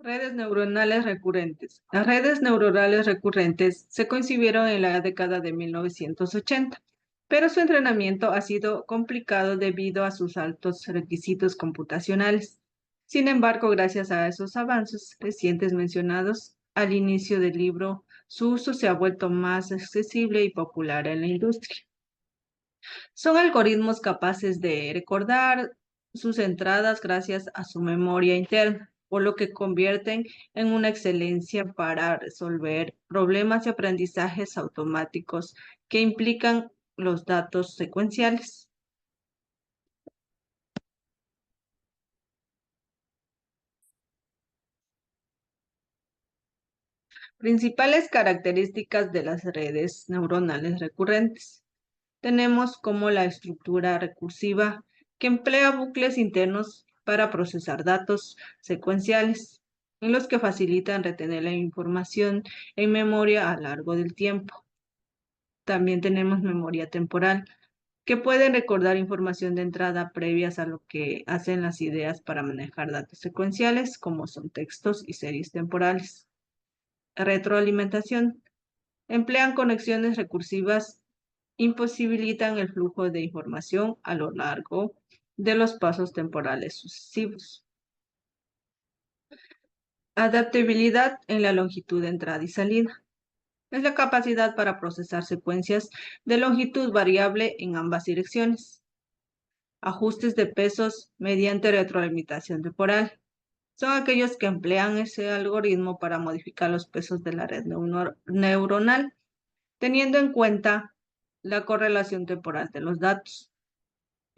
Redes neuronales recurrentes. Las redes neuronales recurrentes se concibieron en la década de 1980, pero su entrenamiento ha sido complicado debido a sus altos requisitos computacionales. Sin embargo, gracias a esos avances recientes mencionados al inicio del libro, su uso se ha vuelto más accesible y popular en la industria. Son algoritmos capaces de recordar sus entradas gracias a su memoria interna, por lo que convierten en una excelencia para resolver problemas de aprendizajes automáticos que implican los datos secuenciales. Principales características de las redes neuronales recurrentes. Tenemos como la estructura recursiva que emplea bucles internos para procesar datos secuenciales, en los que facilitan retener la información en memoria a lo largo del tiempo. También tenemos memoria temporal, que puede recordar información de entrada previas a lo que hacen las ideas para manejar datos secuenciales, como son textos y series temporales. Retroalimentación. Emplean conexiones recursivas, imposibilitan el flujo de información a lo largo de los pasos temporales sucesivos. Adaptabilidad en la longitud de entrada y salida. Es la capacidad para procesar secuencias de longitud variable en ambas direcciones. Ajustes de pesos mediante retroalimentación temporal. Son aquellos que emplean ese algoritmo para modificar los pesos de la red neuronal, teniendo en cuenta la correlación temporal de los datos.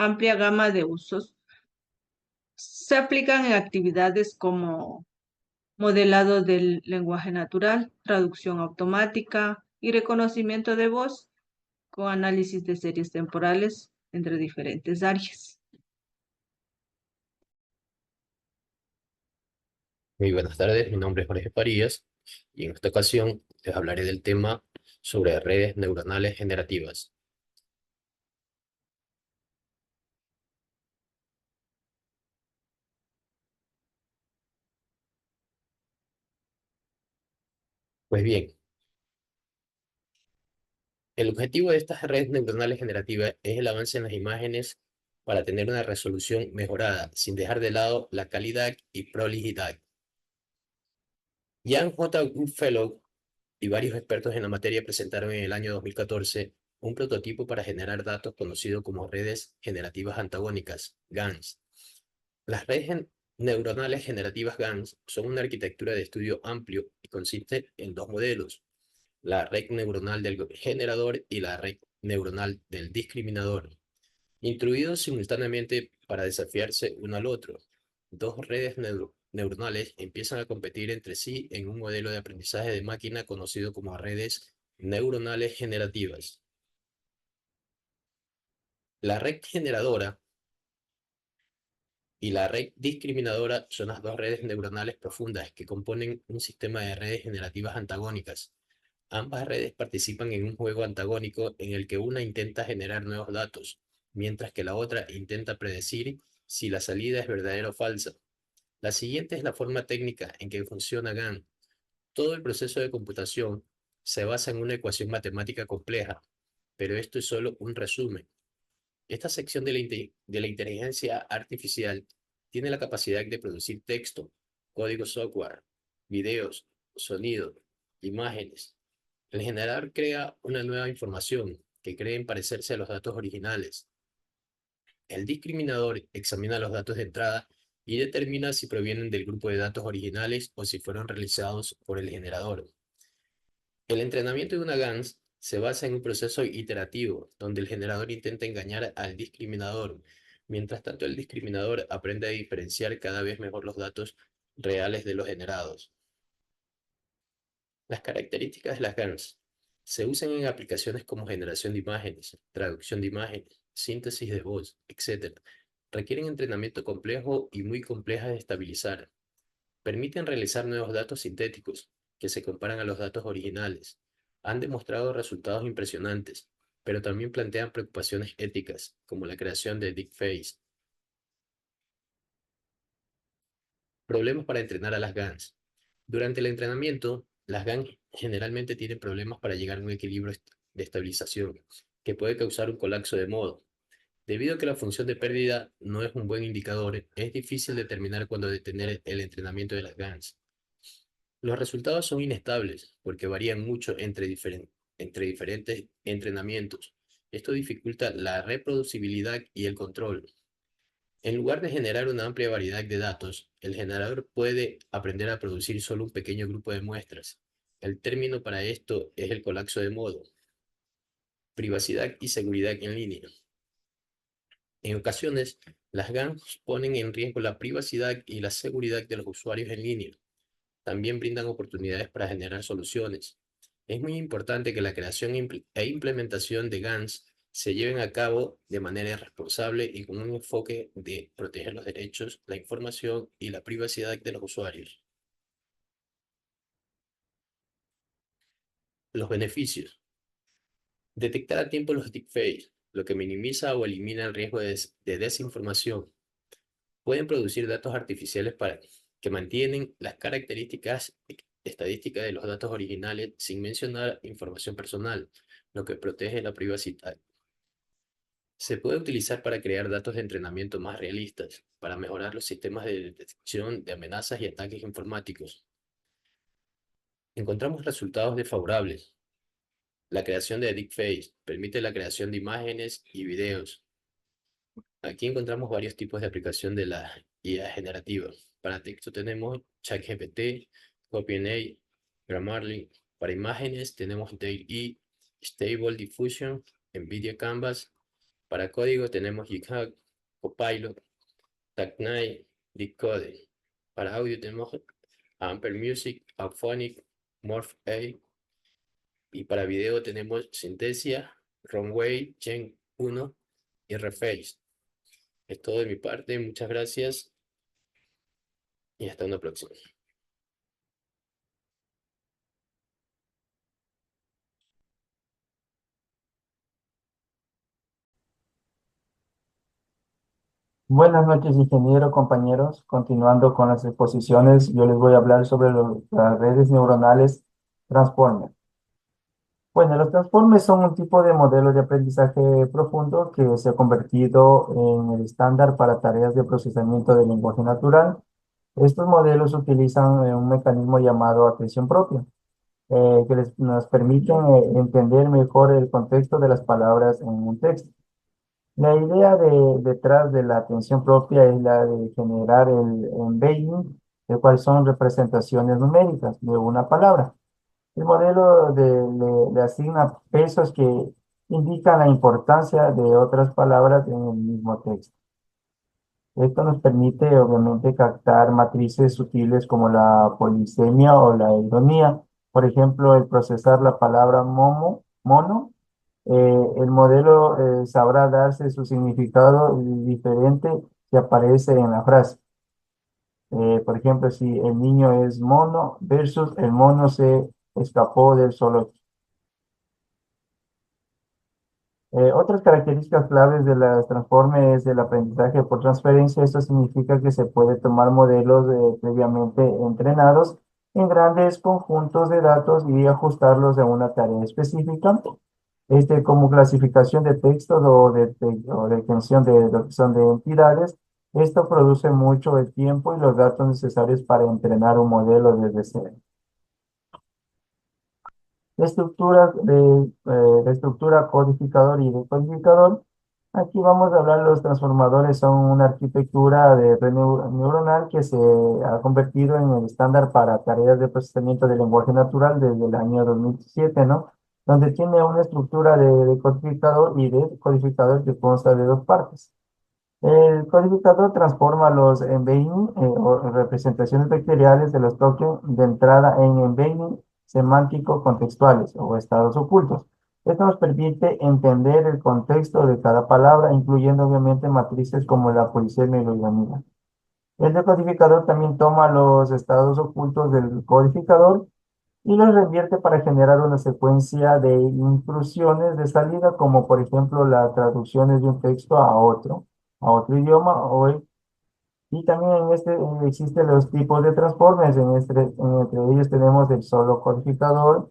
Amplia gama de usos se aplican en actividades como modelado del lenguaje natural, traducción automática y reconocimiento de voz con análisis de series temporales entre diferentes áreas. Muy buenas tardes, mi nombre es Jorge Farías y en esta ocasión les hablaré del tema sobre redes neuronales generativas. Pues bien, el objetivo de estas redes neuronales generativas es el avance en las imágenes para tener una resolución mejorada, sin dejar de lado la calidad y prolijidad. Jan J. Goodfellow y varios expertos en la materia presentaron en el año 2014 un prototipo para generar datos conocido como redes generativas antagónicas, GANs. Las redes neuronales generativas GANs son una arquitectura de estudio amplio y consiste en dos modelos: la red neuronal del generador y la red neuronal del discriminador, instruidos simultáneamente para desafiarse uno al otro. Dos redes neuronales empiezan a competir entre sí en un modelo de aprendizaje de máquina conocido como redes neuronales generativas. La red generadora y la red discriminadora son las dos redes neuronales profundas que componen un sistema de redes generativas antagónicas. Ambas redes participan en un juego antagónico en el que una intenta generar nuevos datos, mientras que la otra intenta predecir si la salida es verdadera o falsa. La siguiente es la forma técnica en que funciona GAN. Todo el proceso de computación se basa en una ecuación matemática compleja, pero esto es solo un resumen. Esta sección de la inteligencia artificial tiene la capacidad de producir texto, código software, videos, sonido, imágenes. El generador crea una nueva información que creen parecerse a los datos originales. El discriminador examina los datos de entrada y determina si provienen del grupo de datos originales o si fueron realizados por el generador. El entrenamiento de una GANs se basa en un proceso iterativo, donde el generador intenta engañar al discriminador. Mientras tanto, el discriminador aprende a diferenciar cada vez mejor los datos reales de los generados. Las características de las GANs se usan en aplicaciones como generación de imágenes, traducción de imágenes, síntesis de voz, etc. Requieren entrenamiento complejo y muy complejas de estabilizar. Permiten realizar nuevos datos sintéticos que se comparan a los datos originales. Han demostrado resultados impresionantes, pero también plantean preocupaciones éticas, como la creación de deepfakes. Problemas para entrenar a las GANs. Durante el entrenamiento, las GANs generalmente tienen problemas para llegar a un equilibrio de estabilización, que puede causar un colapso de modo. Debido a que la función de pérdida no es un buen indicador, es difícil determinar cuándo detener el entrenamiento de las GANs. Los resultados son inestables porque varían mucho entre diferentes entrenamientos. Esto dificulta la reproducibilidad y el control. En lugar de generar una amplia variedad de datos, el generador puede aprender a producir solo un pequeño grupo de muestras. El término para esto es el colapso de modo. Privacidad y seguridad en línea. En ocasiones, las GANs ponen en riesgo la privacidad y la seguridad de los usuarios en línea. También brindan oportunidades para generar soluciones. Es muy importante que la creación e implementación de GANs se lleven a cabo de manera responsable y con un enfoque de proteger los derechos, la información y la privacidad de los usuarios. Los beneficios. Detectar a tiempo los deepfakes, lo que minimiza o elimina el riesgo de desinformación. Pueden producir datos artificiales que mantienen las características estadísticas de los datos originales sin mencionar información personal, lo que protege la privacidad. Se puede utilizar para crear datos de entrenamiento más realistas, para mejorar los sistemas de detección de amenazas y ataques informáticos. Encontramos resultados desfavorables. La creación de deepfakes permite la creación de imágenes y videos. Aquí encontramos varios tipos de aplicación de la IA generativa. Para texto tenemos ChatGPT, OpenAI, Grammarly. Para imágenes tenemos DALL-E, Stable Diffusion, NVIDIA Canvas. Para código tenemos GitHub, Copilot, Tag9, Decode. Para audio tenemos Amper Music, Auphonic, Morph.ai. Y para video tenemos Synthesia, Runway, Gen 1 y Reface. Es todo de mi parte, muchas gracias y hasta una próxima. Buenas noches, ingeniero, compañeros. Continuando con las exposiciones, yo les voy a hablar sobre las redes neuronales Transformer. Bueno, los Transformers son un tipo de modelo de aprendizaje profundo que se ha convertido en el estándar para tareas de procesamiento del lenguaje natural. Estos modelos utilizan un mecanismo llamado atención propia, que nos permiten entender mejor el contexto de las palabras en un texto. La idea detrás de la atención propia es la de generar el embedding, el cual son representaciones numéricas de una palabra. El modelo le asigna pesos que indican la importancia de otras palabras en el mismo texto. Esto nos permite, obviamente, captar matrices sutiles como la polisemia o la ironía. Por ejemplo, el procesar la palabra mono, el modelo sabrá darse su significado diferente que aparece en la frase. Por ejemplo, si el niño es mono versus el mono se escapó del zoológico. Otras características claves de las transformes es el aprendizaje por transferencia. Esto significa que se puede tomar modelos previamente entrenados en grandes conjuntos de datos y ajustarlos a una tarea específica, como clasificación de textos o detención de lo que son de entidades. Esto produce mucho el tiempo y los datos necesarios para entrenar un modelo desde cero. La estructura codificador y decodificador. Aquí vamos a hablar, los transformadores son una arquitectura de red neuronal que se ha convertido en el estándar para tareas de procesamiento de lenguaje natural desde el año 2007, ¿no? Donde tiene una estructura de decodificador y decodificador que consta de dos partes. El codificador transforma los embedding o representaciones vectoriales de los tokens de entrada en embedding semántico contextuales o estados ocultos. Esto nos permite entender el contexto de cada palabra, incluyendo obviamente matrices como la polisemia y la ironía. El decodificador también toma los estados ocultos del codificador y los revierte para generar una secuencia de intrusiones de salida, como por ejemplo las traducciones de un texto a otro idioma Y también existen los tipos de transformes. Entre ellos tenemos el solo codificador,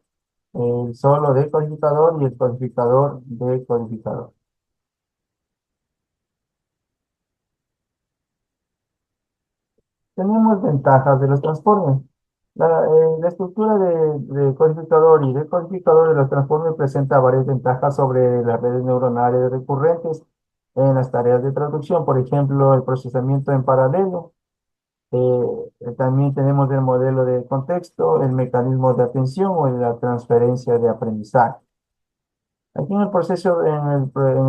el solo decodificador y el codificador decodificador. Tenemos ventajas de los transformes. La estructura de codificador y decodificador de los transformes presenta varias ventajas sobre las redes neuronales recurrentes en las tareas de traducción. Por ejemplo, el procesamiento en paralelo. También tenemos el modelo de contexto, el mecanismo de atención o la transferencia de aprendizaje. Aquí en el proceso, en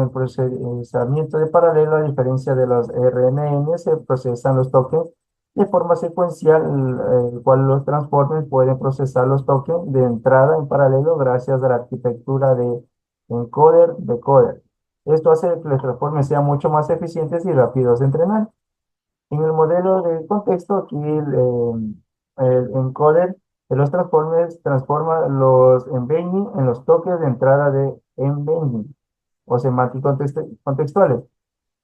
el procesamiento de paralelo, a diferencia de los RNN, se procesan los tokens de forma secuencial, el cual los transformers pueden procesar los tokens de entrada en paralelo gracias a la arquitectura de encoder-decoder. Esto hace que los transformers sean mucho más eficientes y rápidos de entrenar. En el modelo de contexto, aquí el encoder de los transformers transforma los embedding en los toques de entrada de embedding o semánticos contextuales,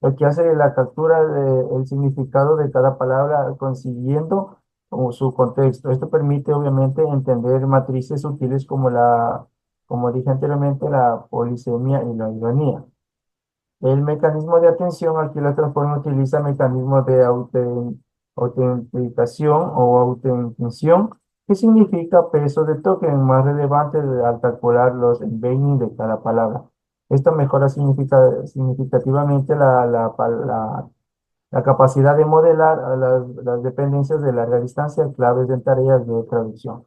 lo que hace la captura del significado de cada palabra consiguiendo como su contexto. Esto permite obviamente entender matrices sutiles como dije anteriormente, la polisemia y la ironía. El mecanismo de atención, aquí la transforma utiliza mecanismos de autenticación o autenticación, que significa peso de token más relevante al calcular los embeddings de cada palabra. Esto mejora significativamente la capacidad de modelar a las dependencias de larga distancia claves en tareas de traducción.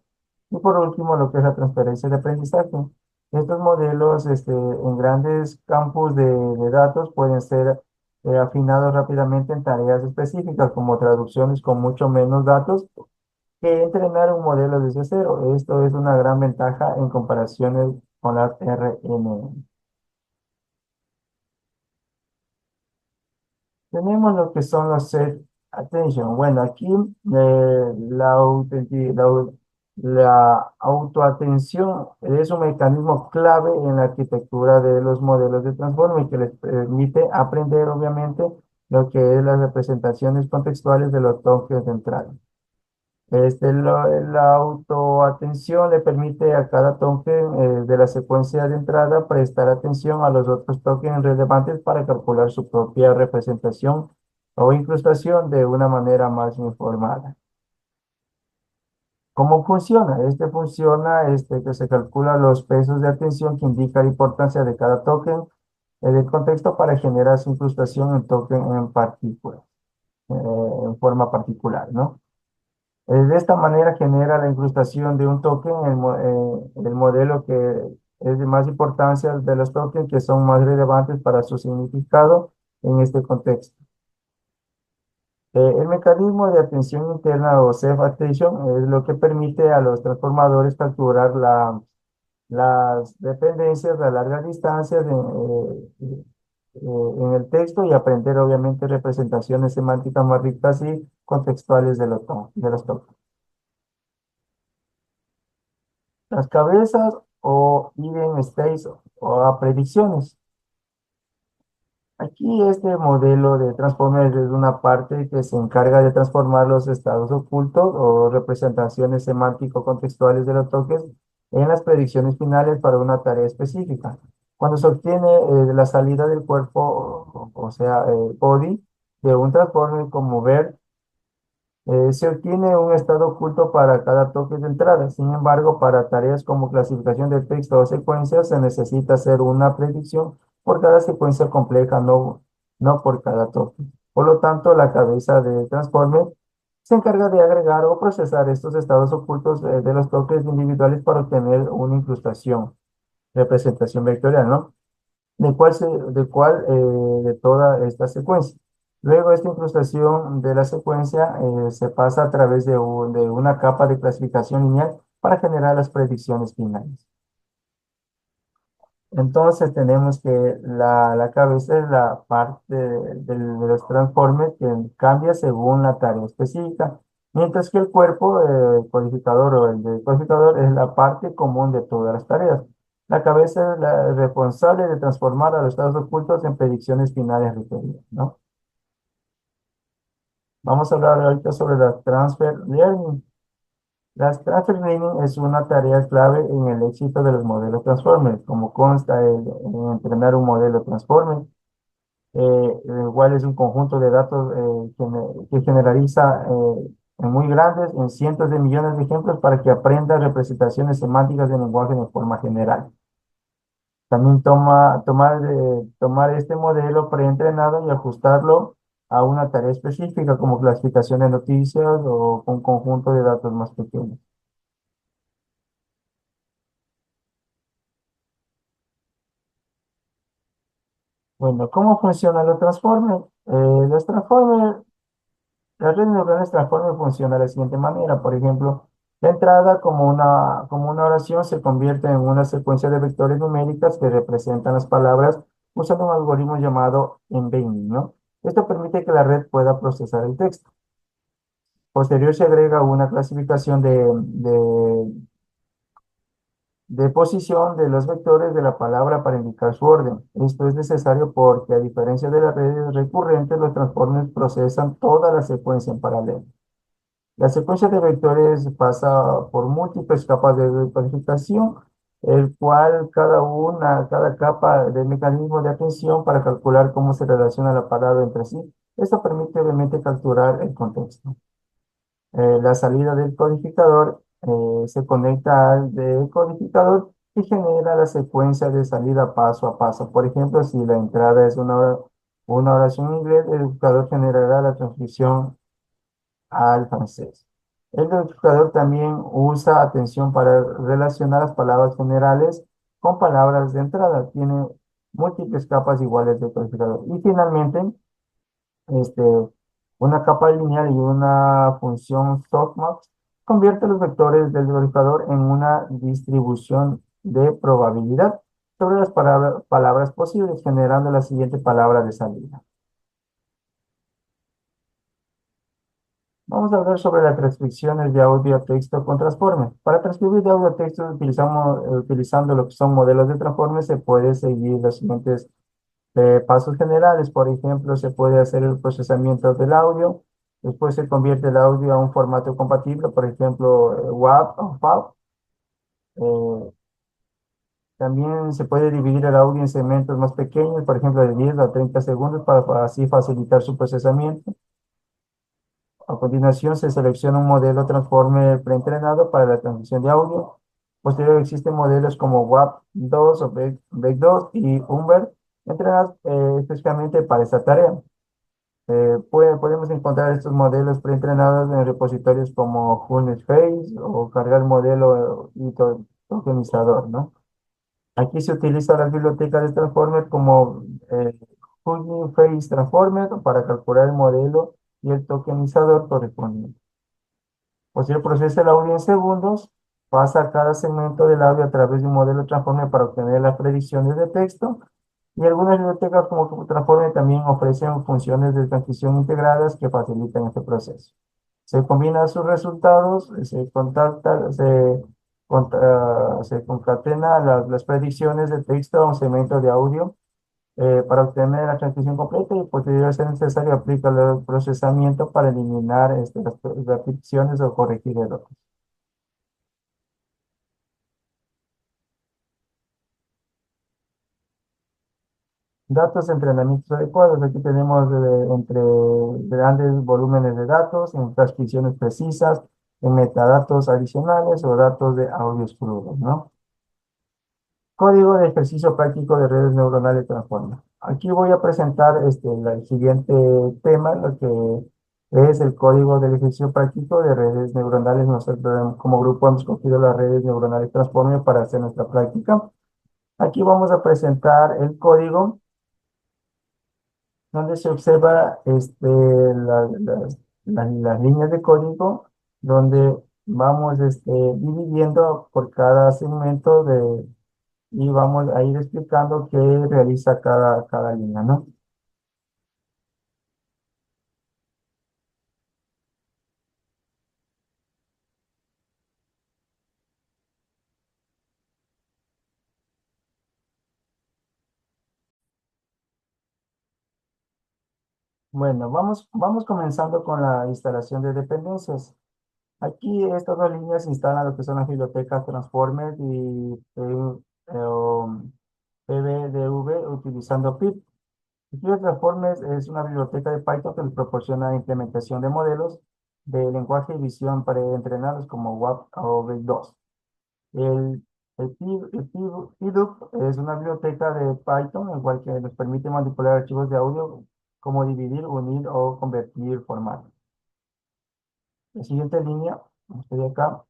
Y por último, lo que es la transferencia de aprendizaje. Estos modelos en grandes campos de datos pueden ser afinados rápidamente en tareas específicas como traducciones con mucho menos datos que entrenar un modelo desde cero. Esto es una gran ventaja en comparaciones con las RNN. Tenemos lo que son los set attention. Bueno, aquí la autoatención es un mecanismo clave en la arquitectura de los modelos de transforme que les permite aprender, obviamente, lo que es las representaciones contextuales de los tokens de entrada. La autoatención le permite a cada token de la secuencia de entrada prestar atención a los otros tokens relevantes para calcular su propia representación o incrustación de una manera más informada. ¿Cómo funciona? Funciona que se calcula los pesos de atención que indica la importancia de cada token del contexto para generar su incrustación en token en particular, en forma particular, ¿no? De esta manera genera la incrustación de un token en el modelo que es de más importancia de los tokens que son más relevantes para su significado en este contexto. El mecanismo de atención interna o self-attention es lo que permite a los transformadores capturar las dependencias a largas distancias en el texto y aprender obviamente representaciones semánticas más ricas y contextuales de los tokens. Las cabezas o hidden states o predicciones. Aquí este modelo de transformer es una parte que se encarga de transformar los estados ocultos o representaciones semántico-contextuales de los tokens en las predicciones finales para una tarea específica. Cuando se obtiene la salida del cuerpo, o sea, el body, de un transformer como ver, se obtiene un estado oculto para cada toque de entrada. Sin embargo, para tareas como clasificación de texto o secuencias, se necesita hacer una predicción por cada secuencia compleja, no por cada toque. Por lo tanto, la cabeza de Transformer se encarga de agregar o procesar estos estados ocultos de los toques individuales para obtener una incrustación, representación vectorial, ¿no? De toda esta secuencia. Luego, esta incrustación de la secuencia se pasa a través de una capa de clasificación lineal para generar las predicciones finales. Entonces, tenemos que la cabeza es la parte de los transformes que cambia según la tarea específica, mientras que el cuerpo, el codificador o el decodificador, es la parte común de todas las tareas. La cabeza es la responsable de transformar a los estados ocultos en predicciones finales requeridas, ¿no? Vamos a hablar ahorita sobre la Transfer Learning. Las Transfer Learning es una tarea clave en el éxito de los modelos Transformer, como consta en entrenar un modelo Transformer, el cual es un conjunto de datos que generaliza en muy grandes, en cientos de millones de ejemplos para que aprenda representaciones semánticas del lenguaje de forma general. También tomar este modelo preentrenado y ajustarlo a una tarea específica como clasificación de noticias o un conjunto de datos más pequeños. Bueno, ¿cómo funcionan los transformers? Los transformers, las redes neuronales transformers funcionan de la siguiente manera. Por ejemplo, la entrada como una oración se convierte en una secuencia de vectores numéricas que representan las palabras usando un algoritmo llamado embedding, ¿no? Esto permite que la red pueda procesar el texto. Posterior se agrega una clasificación de posición de los vectores de la palabra para indicar su orden. Esto es necesario porque, a diferencia de las redes recurrentes, los transformers procesan toda la secuencia en paralelo. La secuencia de vectores pasa por múltiples capas de codificación, el cual cada capa del mecanismo de atención para calcular cómo se relaciona la palabra entre sí. Esto permite obviamente capturar el contexto. La salida del codificador se conecta al decodificador y genera la secuencia de salida paso a paso. Por ejemplo, si la entrada es una oración en inglés, el decodificador generará la transcripción al francés. El decodificador también usa atención para relacionar las palabras generales con palabras de entrada. Tiene múltiples capas iguales de codificador. Y finalmente, este, una capa lineal y una función softmax convierte los vectores del verificador en una distribución de probabilidad sobre las palabras posibles, generando la siguiente palabra de salida. Vamos a hablar sobre las transcripciones de audio a texto con transformes. Para transcribir de audio a texto utilizando lo que son modelos de transformes, se puede seguir los siguientes pasos generales. Por ejemplo, se puede hacer el procesamiento del audio, después se convierte el audio a un formato compatible, por ejemplo, WAV o FAV. Eh, También se puede dividir el audio en segmentos más pequeños, por ejemplo, de 10 a 30 segundos, para así facilitar su procesamiento. A continuación, se selecciona un modelo transformer preentrenado para la transmisión de audio. Posterior, existen modelos como WAP2 o BEC2 y Umber, entrenados específicamente para esta tarea. Podemos encontrar estos modelos preentrenados en repositorios como Hugging Face o cargar modelo y tokenizador, ¿no? Aquí se utiliza las bibliotecas de Transformer como Hugging Face Transformer para calcular el modelo y el tokenizador correspondiente. Posterior procesa el audio en segundos, pasa cada segmento del audio a través de un modelo Transformer para obtener las predicciones de texto. Y algunas bibliotecas como Transformer también ofrecen funciones de transcripción integradas que facilitan este proceso. Se combinan sus resultados, se concatena las predicciones de texto a un segmento de audio para obtener la transcripción completa y posterior ser necesario aplicar el procesamiento para eliminar las repeticiones o corregir errores. Datos de entrenamientos adecuados. Aquí tenemos entre grandes volúmenes de datos, en transcripciones precisas, en metadatos adicionales o datos de audios crudos, ¿no? Código de ejercicio práctico de redes neuronales transformer. Aquí voy a presentar el siguiente tema, lo que es el código del ejercicio práctico de redes neuronales. Nosotros como grupo hemos cogido las redes neuronales transformer para hacer nuestra práctica. Aquí vamos a presentar el código donde se observa las líneas de código donde vamos dividiendo por cada segmento y vamos a ir explicando qué realiza cada línea, ¿no? Bueno, vamos comenzando con la instalación de dependencias. Aquí estas dos líneas instalan lo que son las bibliotecas Transformer y PBDV utilizando pip. Aquí Transformers es una biblioteca de Python que les proporciona implementación de modelos de lenguaje y visión preentrenados como WAP o V2. PDUP es una biblioteca de Python, el cual que nos permite manipular archivos de audio como dividir, unir o convertir formatos. La siguiente línea, estoy acá,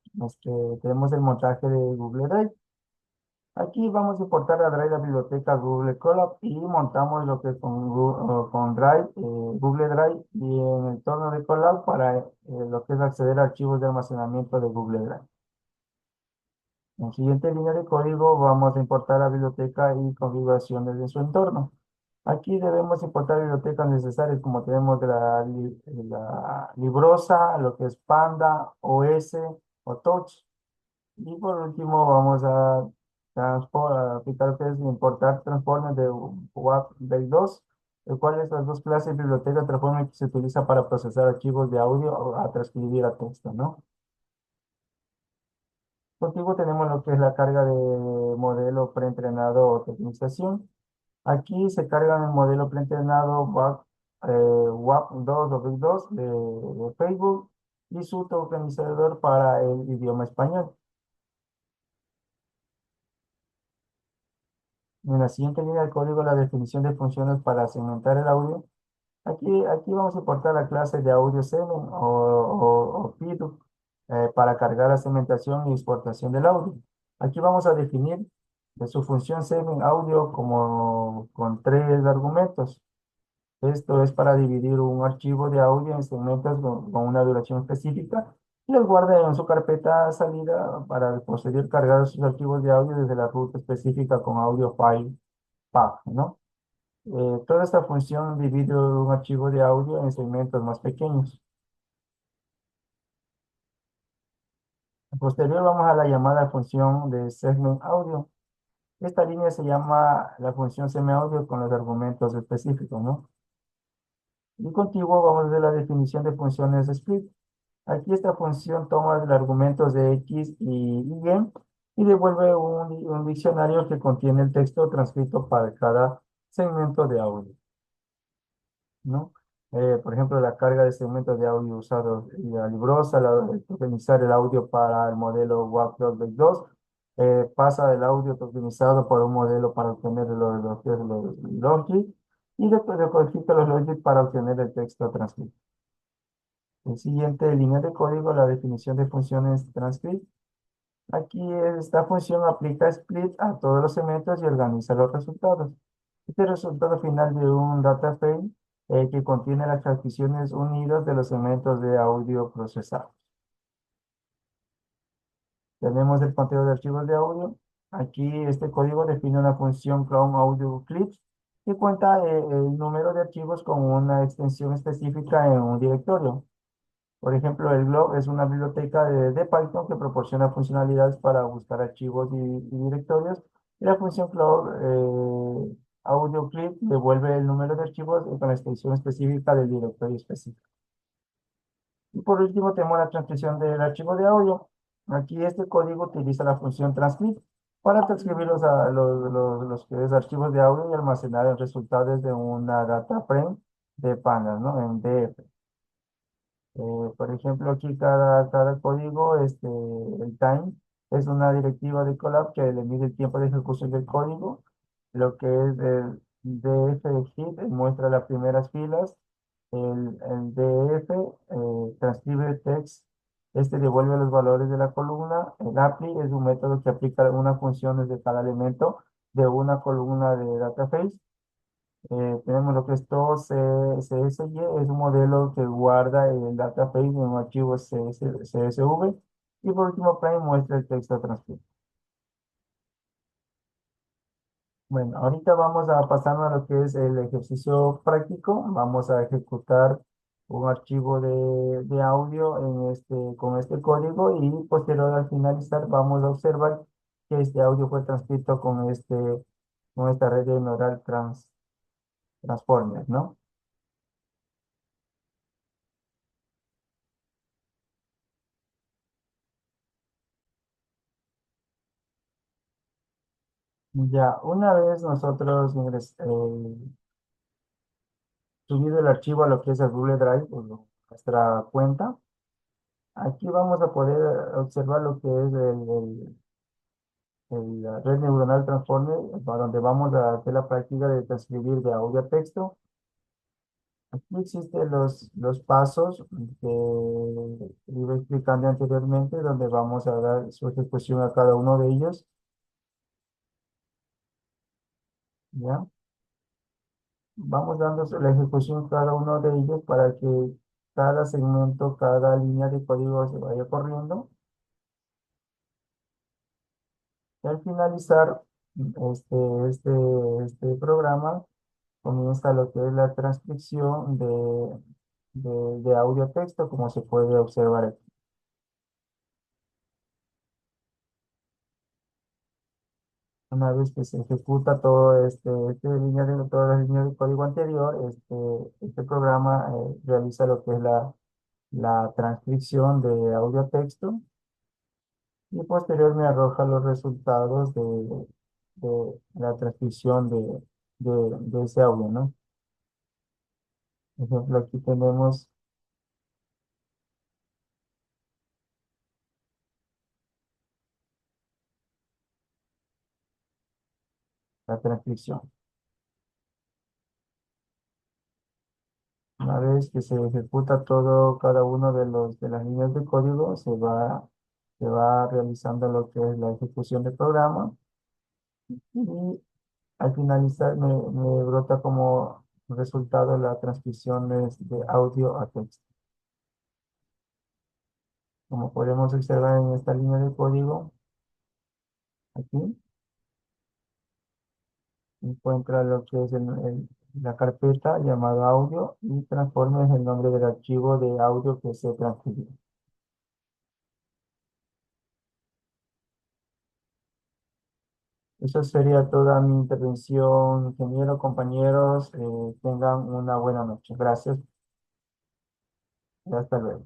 tenemos el montaje de Google Drive. Aquí vamos a importar a Drive la biblioteca Google Colab y montamos lo que es con Drive, Google Drive y en el entorno de Colab para lo que es acceder a archivos de almacenamiento de Google Drive. En la siguiente línea de código vamos a importar la biblioteca y configuraciones de su entorno. Aquí debemos importar bibliotecas necesarias como tenemos la Librosa, lo que es Panda, OS o Touch. Y por último vamos a aplicar lo que es importar transformes de WAP Base 2, el cual es las dos clases de biblioteca transformer que se utiliza para procesar archivos de audio o a transcribir a texto, ¿no? Contigo tenemos lo que es la carga de modelo preentrenado o tokenización. Aquí se carga el modelo preentrenado WAP2 o Big2 de Facebook y su tokenizador para el idioma español. En la siguiente línea de código, la definición de funciones para segmentar el audio. Aquí vamos a importar la clase de audio segment o PIDU para cargar la segmentación y exportación del audio. Aquí vamos a definir de su función segment audio como con tres argumentos. Esto es para dividir un archivo de audio en segmentos con una duración específica y los guarda en su carpeta salida para posterior cargar sus archivos de audio desde la ruta específica con audio file path, ¿no? Toda esta función divide un archivo de audio en segmentos más pequeños. Posterior vamos a la llamada función de segment audio. Esta línea se llama la función segment audio con los argumentos específicos, ¿no? Y contigo vamos a ver la definición de funciones split. Aquí esta función toma los argumentos de X y Y y devuelve un diccionario que contiene el texto transcrito para cada segmento de audio, ¿no? Por ejemplo, la carga de segmentos de audio usados y la librosa, tokenizar el audio para el modelo WAP2 pasa del audio tokenizado por un modelo para obtener los logic y después decodifica los logic para obtener el texto transcrito. El siguiente línea de código, la definición de funciones transcript. Aquí esta función aplica split a todos los segmentos y organiza los resultados. Este es el resultado final de un data frame que contiene las transcripciones unidas de los segmentos de audio procesados. Tenemos el conteo de archivos de audio. Aquí este código define una función clone audio clips que cuenta el número de archivos con una extensión específica en un directorio. Por ejemplo, el Glob es una biblioteca de Python que proporciona funcionalidades para buscar archivos y directorios. Y la función cloud audio clip devuelve el número de archivos con la extensión específica del directorio específico. Y por último tenemos la transcripción del archivo de audio. Aquí este código utiliza la función transcript para transcribir los que es archivos de audio y almacenar el resultado de una data frame de Pandas, ¿no? En DF. Por ejemplo, aquí cada código, el time, es una directiva de Colab que le mide el tiempo de ejecución del código. Lo que es el df hit muestra las primeras filas. El df transcribe el text. Este devuelve los valores de la columna. El apply es un método que aplica unas funciones de cada elemento de una columna de database. Tenemos lo que es todo CSY, es un modelo que guarda el database en un archivo CSV. Y por último, Prime muestra el texto transcrito. Bueno, ahorita vamos a pasar a lo que es el ejercicio práctico. Vamos a ejecutar un archivo de audio con este código y posterior al finalizar vamos a observar que este audio fue transcrito con esta red de neural transformer, ¿no? Ya, una vez nosotros subido el archivo a lo que es el Google Drive, o nuestra cuenta, aquí vamos a poder observar lo que es la red neuronal transformer, para donde vamos a hacer la práctica de transcribir de audio a texto. Aquí existen los pasos que iba explicando anteriormente, donde vamos a dar su ejecución a cada uno de ellos, ¿ya? Vamos dando la ejecución a cada uno de ellos para que cada segmento, cada línea de código se vaya corriendo. Y al finalizar este, este, este programa, comienza lo que es la transcripción de audio a texto, como se puede observar aquí. Una vez que se ejecuta todo todas las líneas de código anterior, este programa realiza lo que es la transcripción de audio a texto y posterior me arroja los resultados de la transcripción de ese audio, ¿no? Por ejemplo, aquí tenemos la transcripción. Una vez que se ejecuta todo, cada uno de las líneas de código, se va realizando lo que es la ejecución del programa y al finalizar me brota como resultado la transcripción de audio a texto. Como podemos observar en esta línea de código, aquí encuentra lo que es la carpeta llamada audio y transforma el nombre del archivo de audio que se transcribió. Eso sería toda mi intervención, ingeniero, compañeros. Tengan una buena noche. Gracias y hasta luego.